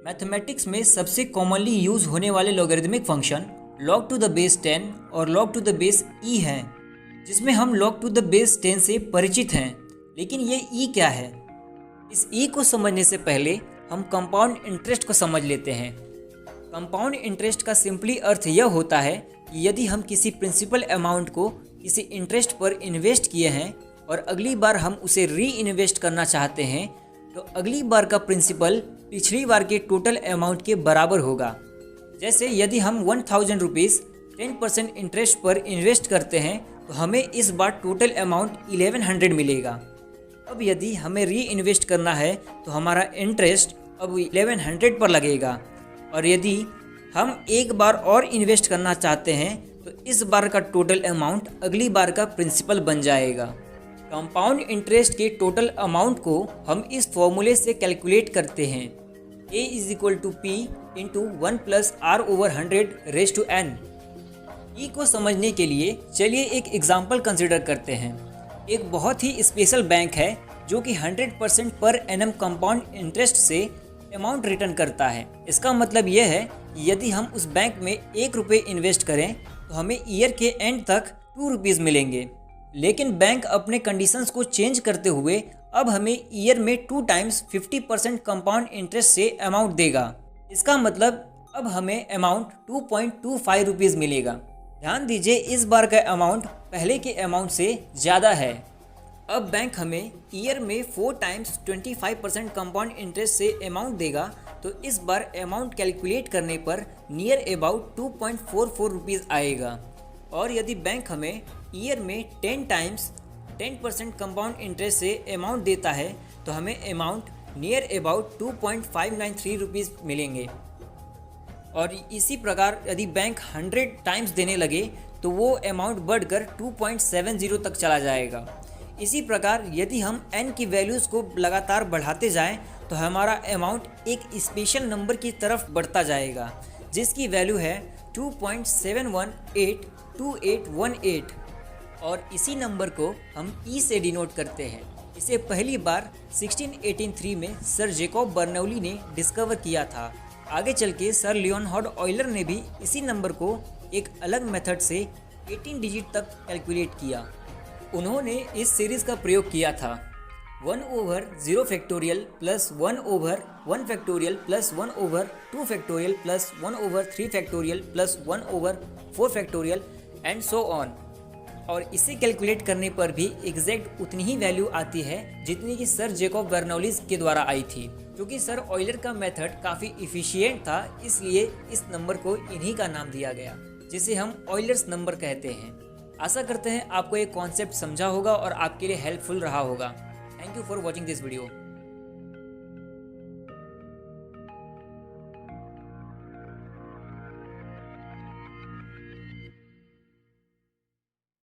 Mathematics में सबसे commonly use होने वाले logarithmic function log to the base 10 और log to the base e हैं, जिसमें हम log टू द बेस 10 से परिचित हैं। लेकिन ये e क्या है? इस e को समझने से पहले हम कंपाउंड इंटरेस्ट को समझ लेते हैं। कंपाउंड इंटरेस्ट का सिंपली अर्थ यह होता है कि यदि हम किसी प्रिंसिपल अमाउंट को किसी इंटरेस्ट पर इन्वेस्ट किए हैं और अगली बार हम उसे री इन्वेस्ट करना चाहते हैं, तो अगली बार का प्रिंसिपल पिछली बार के टोटल अमाउंट के बराबर होगा। जैसे यदि हम 1000 रुपीज़ 10% इंटरेस्ट पर इन्वेस्ट करते हैं तो हमें इस बार टोटल अमाउंट 1100 मिलेगा। अब यदि हमें री इन्वेस्ट करना है तो हमारा इंटरेस्ट अब 1100 पर लगेगा, और यदि हम एक बार और इन्वेस्ट करना चाहते हैं तो इस बार का टोटल अमाउंट अगली बार का प्रिंसिपल बन जाएगा। कंपाउंड इंटरेस्ट के टोटल अमाउंट को हम इस फॉर्मूले से कैलकुलेट करते हैं, a = p × 1 + r/100 raise to n। e को समझने के लिए चलिए एक एग्जाम्पल कंसिडर करते हैं। एक बहुत ही स्पेशल बैंक है जो कि 100% पर एनम कंपाउंड इंटरेस्ट से अमाउंट रिटर्न करता है। इसका मतलब यह है कि यदि हम उस बैंक में 1 रुपये इन्वेस्ट करें तो हमें ईयर के एंड तक 2 रुपीज़ मिलेंगे। लेकिन बैंक अपने कंडीशंस को चेंज करते हुए अब हमें ईयर में 2 टाइम्स 50% कंपाउंड इंटरेस्ट से अमाउंट देगा। इसका मतलब अब हमें अमाउंट 2.25 रुपीज़ मिलेगा। ध्यान दीजिए, इस बार का अमाउंट पहले के अमाउंट से ज़्यादा है। अब बैंक हमें ईयर में 4 टाइम्स 25% कंपाउंड इंटरेस्ट से अमाउंट देगा, तो इस बार अमाउंट कैलकुलेट करने पर नियर अबाउट 2.44 रुपीज़ आएगा। और यदि बैंक हमें ईयर में 10 टाइम्स 10% कंपाउंड इंटरेस्ट से अमाउंट देता है तो हमें अमाउंट नियर अबाउट 2.593 रुपीज़ मिलेंगे। और इसी प्रकार यदि बैंक 100 टाइम्स देने लगे तो वो अमाउंट बढ़कर 2.70 तक चला जाएगा। इसी प्रकार यदि हम n की वैल्यूज़ को लगातार बढ़ाते जाएं तो हमारा अमाउंट एक स्पेशल नंबर की तरफ बढ़ता जाएगा, जिसकी वैल्यू है 2.7182818। और इसी नंबर को हम e से डिनोट करते हैं। इसे पहली बार 1683 में सर जेकॉब बर्नौली ने डिस्कवर किया था। आगे चल के सर लियोनहार्ड ऑयलर ने भी इसी नंबर को एक अलग मेथड से 18 डिजिट तक कैलकुलेट किया। उन्होंने इस सीरीज़ का प्रयोग किया था 1/0 factorial plus 1/1 factorial plus 1/2 factorial plus 1/3 factorial plus 1/4 factorial and so on. और इसे कैलकुलेट करने पर भी एग्जैक्ट उतनी ही वैल्यू आती है जितनी कि सर जेकॉब बर्नौली के द्वारा आई थी। क्योंकि सर ऑयलर का मेथड काफ़ी इफ़िशियंट था, इसलिए इस नंबर को इन्हीं का नाम दिया गया, जिसे हम ऑयलर्स नंबर कहते हैं। आशा करते हैं आपको ये कॉन्सेप्ट समझा होगा और आपके लिए हेल्पफुल रहा होगा। Thank you for watching this video.